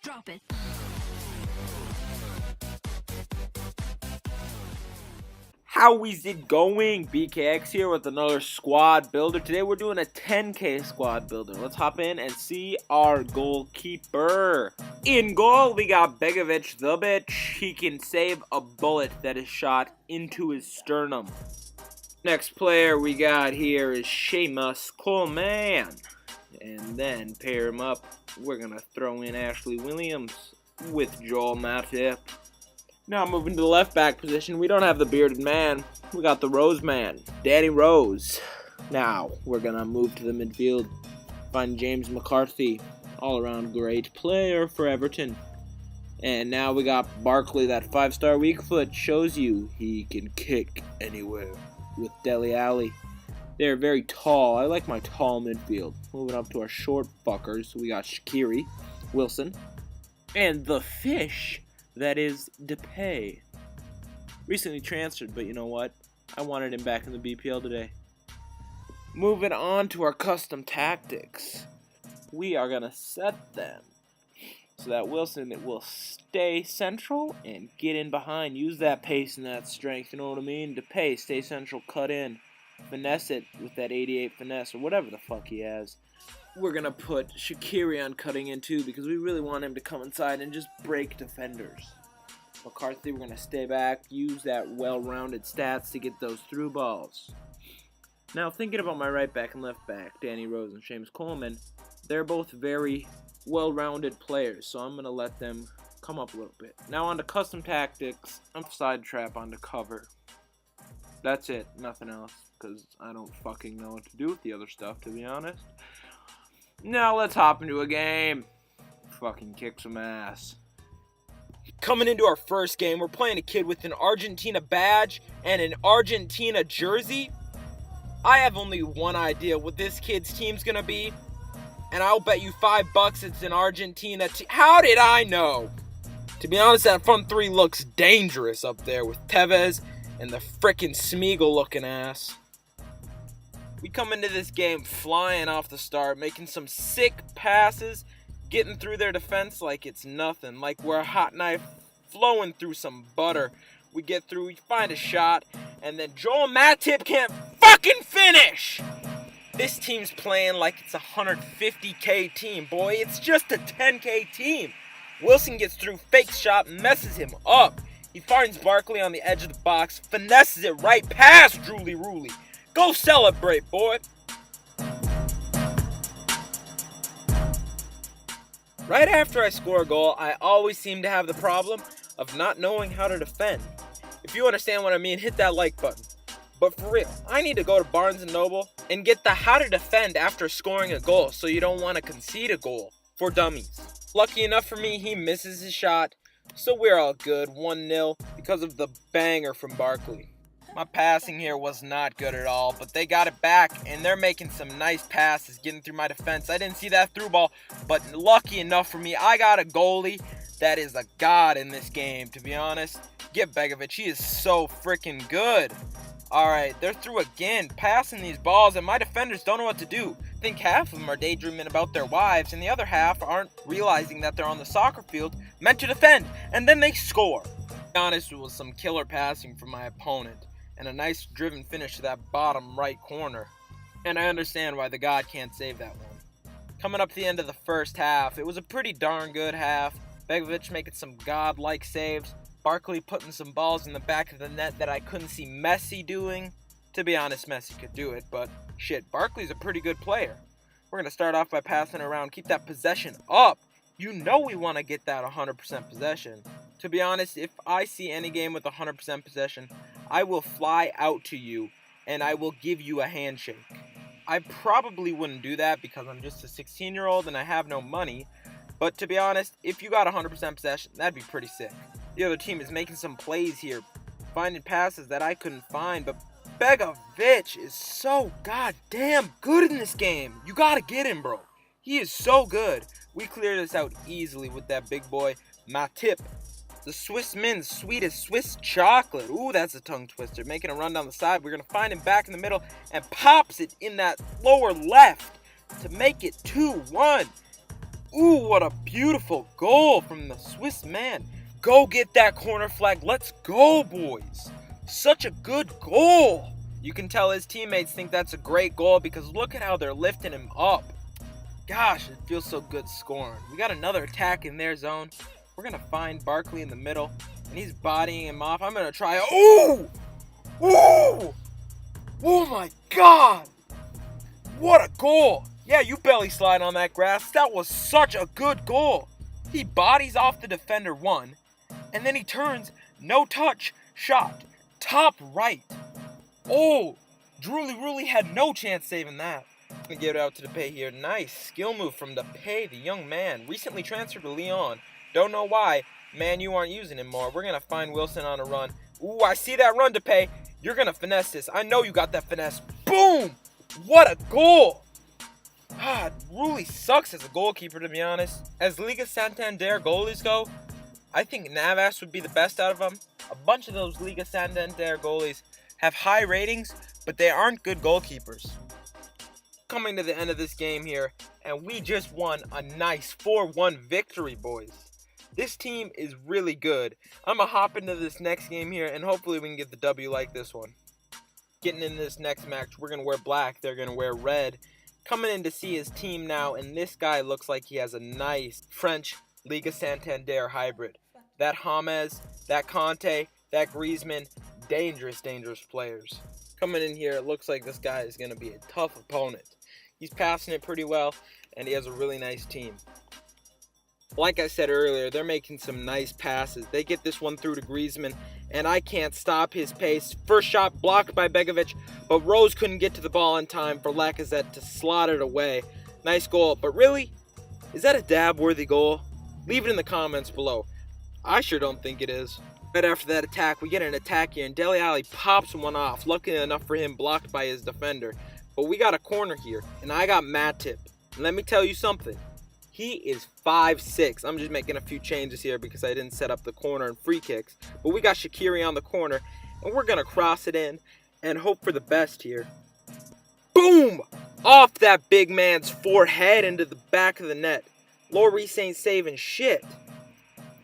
Drop it. How is it going? BKX here with another squad builder. Today we're doing a 10K squad builder. Let's hop in and see our goalkeeper. In goal, we got Begovic the bitch. He can save a bullet that is shot into his sternum. Next player we got here is Seamus Coleman. And then pair him up. We're going to throw in Ashley Williams with Joel Matip. Now moving to the left back position, we don't have the bearded man. We got the Rose man, Danny Rose. Now we're going to move to the midfield. Find James McCarthy, all around great player for Everton. And now we got Barkley, that 5-star weak foot shows you he can kick anywhere with Dele Alli. They're very tall. I like my tall midfield. Moving up to our short fuckers, we got Shaqiri, Wilson, and the fish that is Depay. Recently transferred, but you know what? I wanted him back in the BPL today. Moving on to our custom tactics. We are going to set them so that Wilson will stay central and get in behind. Use that pace and that strength, you know what I mean? Depay, stay central, cut in. Finesse it with that 88 finesse or whatever the fuck he has. We're going to put Shaqiri on cutting in too because we really want him to come inside and just break defenders. McCarthy, we're going to stay back, use that well-rounded stats to get those through balls. Now thinking about my right back and left back, Danny Rose and Seamus Coleman, they're both very well-rounded players, so I'm going to let them come up a little bit. Now on to custom tactics, I'm side trap onto cover. That's it, nothing else, because I don't fucking know what to do with the other stuff, to be honest. Now let's hop into a game. Fucking kick some ass. Coming into our first game, we're playing a kid with an Argentina badge and an Argentina jersey. I have only one idea what this kid's team's gonna be, and I'll bet you $5 it's an Argentina team. How did I know? To be honest, that front three looks dangerous up there with Tevez and the frickin' Smeagol looking ass. We come into this game flying off the start, making some sick passes, getting through their defense like it's nothing, like we're a hot knife flowing through some butter. We get through, we find a shot, and then Joel Matip can't fucking finish! This team's playing like it's a 150K team, boy. It's just a 10K team. Wilson gets through, fake shot, messes him up. He finds Barkley on the edge of the box, finesses it right past Drooly Rooley. Go celebrate, boy. Right after I score a goal, I always seem to have the problem of not knowing how to defend. If you understand what I mean, hit that like button. But for real, I need to go to Barnes & Noble and get the how to defend after scoring a goal so you don't want to concede a goal for dummies. Lucky enough for me, he misses his shot, so we're all good, 1-0 because of the banger from Barkley. My passing here was not good at all, but they got it back, and they're making some nice passes, getting through my defense. I didn't see that through ball, but lucky enough for me, I got a goalie that is a god in this game, to be honest. Get Begovic, he is so freaking good. Alright, they're through again, passing these balls, and my defenders don't know what to do. I think half of them are daydreaming about their wives, and the other half aren't realizing that they're on the soccer field, meant to defend, and then they score. To be honest, it was some killer passing from my opponent, and a nice driven finish to that bottom right corner. And I understand why the god can't save that one. Coming up to the end of the first half, it was a pretty darn good half. Begovic making some god-like saves. Barkley putting some balls in the back of the net that I couldn't see Messi doing. To be honest, Messi could do it, but shit, Barkley's a pretty good player. We're going to start off by passing around, keep that possession up. You know we want to get that 100% possession. To be honest, if I see any game with 100% possession, I will fly out to you and I will give you a handshake. I probably wouldn't do that because I'm just a 16-year-old and I have no money. But to be honest, if you got 100% possession, that'd be pretty sick. The other team is making some plays here, finding passes that I couldn't find, but Begovic is so goddamn good in this game. You gotta get him, bro. He is so good. We clear this out easily with that big boy, Matip. The Swiss Min's sweet as Swiss chocolate. Ooh, that's a tongue twister. Making a run down the side. We're going to find him back in the middle and pops it in that lower left to make it 2-1. Ooh, what a beautiful goal from the Swiss man. Go get that corner flag. Let's go, boys. Such a good goal. You can tell his teammates think that's a great goal because look at how they're lifting him up. Gosh, it feels so good scoring. We got another attack in their zone. We're going to find Barkley in the middle, and he's bodying him off. I'm going to try. Ooh! Ooh! Oh my God! What a goal! Yeah, you belly slide on that grass. That was such a good goal. He bodies off the defender one, and then he turns, no touch, shot, top right. Oh, Drooly had no chance saving that. Gonna give it out to Depay here. Nice skill move from Depay, the young man. Recently transferred to Lyon. Don't know why. Man, you aren't using him more. We're gonna find Wilson on a run. Ooh, I see that run, Depay. You're gonna finesse this. I know you got that finesse. Boom! What a goal! Ah, Drooly sucks as a goalkeeper, to be honest. As Liga Santander goalies go, I think Navas would be the best out of them. A bunch of those Liga Santander goalies have high ratings, but they aren't good goalkeepers. Coming to the end of this game here, and we just won a nice 4-1 victory, boys. This team is really good. I'm going to hop into this next game here, and hopefully we can get the W like this one. Getting in this next match, we're going to wear black. They're going to wear red. Coming in to see his team now, and this guy looks like he has a nice French Liga Santander hybrid. That James, that Conte, that Griezmann, dangerous players. Coming in here, it looks like this guy is going to be a tough opponent. He's passing it pretty well, and he has a really nice team. Like I said earlier, they're making some nice passes. They get this one through to Griezmann, and I can't stop his pace. First shot blocked by Begovic, but Rose couldn't get to the ball in time for Lacazette to slot it away. Nice goal, but really, is that a dab-worthy goal? Leave it in the comments below. I sure don't think it is. Right after that attack, we get an attack here, and Dele Alli pops one off. Lucky enough for him, blocked by his defender. But we got a corner here, and I got Matip. And let me tell you something. He is 5'6". I'm just making a few changes here because I didn't set up the corner and free kicks. But we got Shaqiri on the corner, and we're going to cross it in and hope for the best here. Boom! Off that big man's forehead into the back of the net. Lloris ain't saving shit.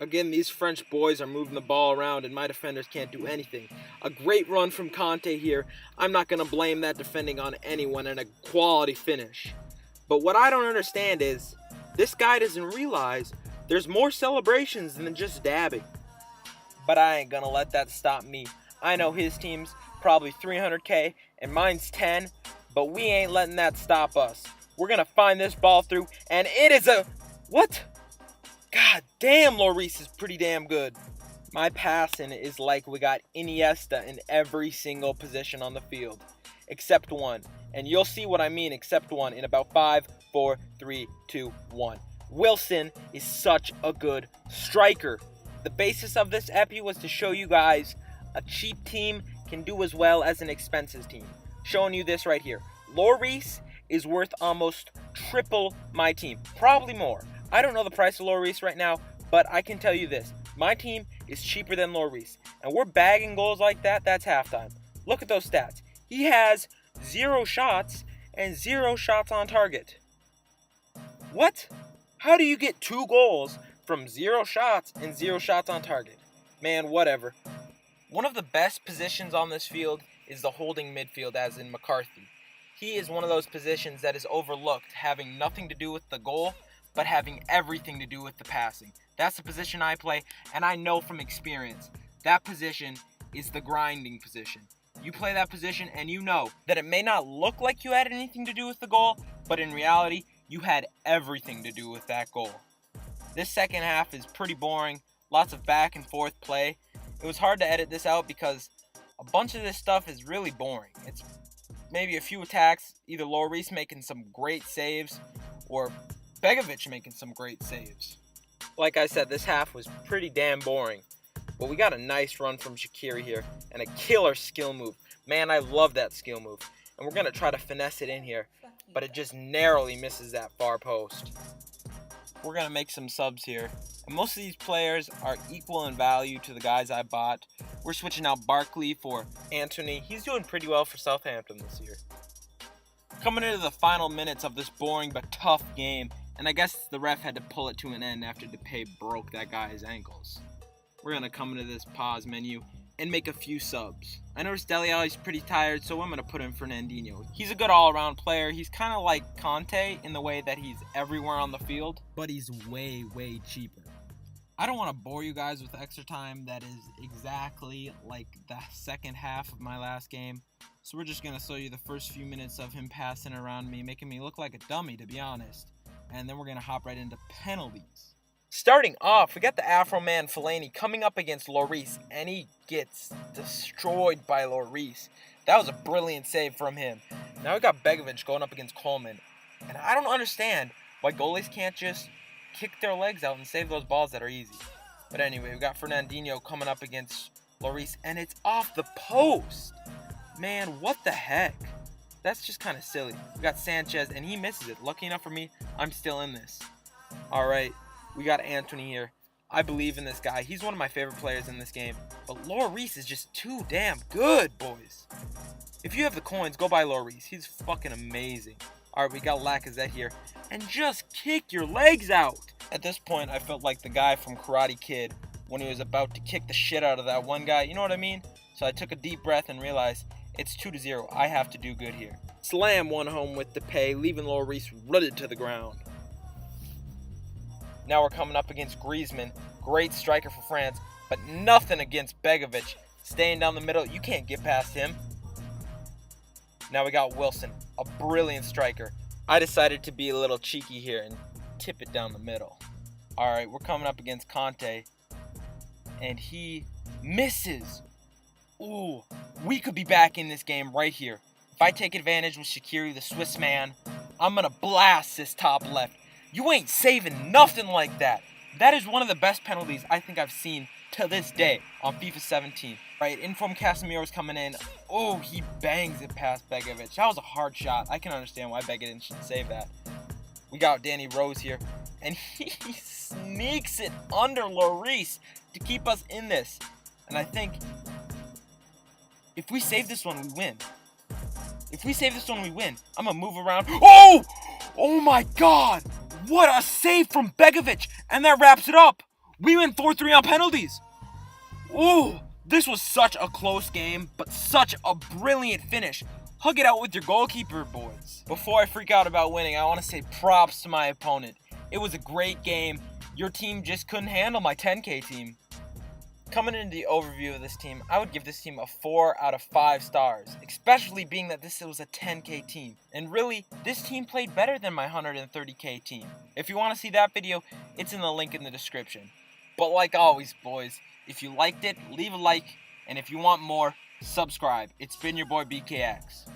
Again, these French boys are moving the ball around, and my defenders can't do anything. A great run from Conte here. I'm not going to blame that defending on anyone, and a quality finish. But what I don't understand is, this guy doesn't realize there's more celebrations than just dabbing. But I ain't going to let that stop me. I know his team's probably 300K, and mine's 10, but we ain't letting that stop us. We're going to find this ball through, and it is a... What? God damn, Lloris is pretty damn good. My passing is like we got Iniesta in every single position on the field. Except one. And you'll see what I mean, except one, in about 5, 4, 3, 2, 1. Wilson is such a good striker. The basis of this epi was to show you guys a cheap team can do as well as an expensive team. Showing you this right here. Lloris is worth almost triple my team. Probably more. I don't know the price of Lloris right now, but I can tell you this. My team is cheaper than Lloris. And we're bagging goals like that, that's halftime. Look at those stats. He has 0 shots and 0 shots on target. What? How do you get 2 goals from 0 shots and 0 shots on target? Man, whatever. One of the best positions on this field is the holding midfield, as in McCarthy. He is one of those positions that is overlooked, having nothing to do with the goal, but having everything to do with the passing. That's the position I play, and I know from experience, that position is the grinding position. You play that position, and you know that it may not look like you had anything to do with the goal, but in reality, you had everything to do with that goal. This second half is pretty boring, lots of back and forth play. It was hard to edit this out because a bunch of this stuff is really boring. It's maybe a few attacks, either Lloris making some great saves, or Begovic making some great saves. Like I said, this half was pretty damn boring. But we got a nice run from Shaqiri here, and a killer skill move. Man, I love that skill move. And we're going to try to finesse it in here, but it just narrowly misses that far post. We're going to make some subs here. And most of these players are equal in value to the guys I bought. We're switching out Barkley for Anthony. He's doing pretty well for Southampton this year. Coming into the final minutes of this boring but tough game, And I guess the ref had to pull it to an end after DePay broke that guy's ankles. We're going to come into this pause menu and make a few subs. I noticed Dele Alli's pretty tired, so I'm going to put in Fernandinho. He's a good all-around player. He's kind of like Conte in the way that he's everywhere on the field, but he's way, way cheaper. I don't want to bore you guys with extra time. That is exactly like the second half of my last game. So we're just going to show you the first few minutes of him passing around me, making me look like a dummy, to be honest. And then we're going to hop right into penalties. Starting off, we got the Afro man Fellaini coming up against Lloris, and he gets destroyed by Lloris. That was a brilliant save from him. Now we got Begovic going up against Coleman. And I don't understand why goalies can't just kick their legs out and save those balls that are easy. But anyway, we got Fernandinho coming up against Lloris, and it's off the post. Man, what the heck? That's just kind of silly. We got Sanchez, and he misses it. Lucky enough for me, I'm still in this. All right, we got Anthony here. I believe in this guy. He's one of my favorite players in this game. But Lloris is just too damn good, boys. If you have the coins, go buy Lloris. He's fucking amazing. All right, we got Lacazette here. And just kick your legs out. At this point, I felt like the guy from Karate Kid when he was about to kick the shit out of that one guy. You know what I mean? So I took a deep breath and realized it's 2-0. I have to do good here. Slam one home with DePay, leaving Lloris rooted to the ground. Now we're coming up against Griezmann. Great striker for France, but nothing against Begovic. Staying down the middle, you can't get past him. Now we got Wilson, a brilliant striker. I decided to be a little cheeky here and tip it down the middle. All right, we're coming up against Conte, and he misses. Ooh, we could be back in this game right here. If I take advantage with Shaqiri, the Swiss man, I'm going to blast this top left. You ain't saving nothing like that. That is one of the best penalties I think I've seen to this day on FIFA 17. Right, in from Casemiro's coming in. Oh, he bangs it past Begovic. That was a hard shot. I can understand why Begovic should save that. We got Danny Rose here, and he sneaks it under Lloris to keep us in this. And I think if we save this one, we win. If we save this one, we win. I'm going to move around. Oh! Oh my God! What a save from Begovic! And that wraps it up. We win 4-3 on penalties. Ooh! This was such a close game, but such a brilliant finish. Hug it out with your goalkeeper, boys. Before I freak out about winning, I want to say props to my opponent. It was a great game. Your team just couldn't handle my 10K team. Coming into the overview of this team, I would give this team a 4 out of 5 stars, especially being that this was a 10K team. And really, this team played better than my 130K team. If you want to see that video, it's in the link in the description. But like always, boys, if you liked it, leave a like, and if you want more, subscribe. It's been your boy BKX.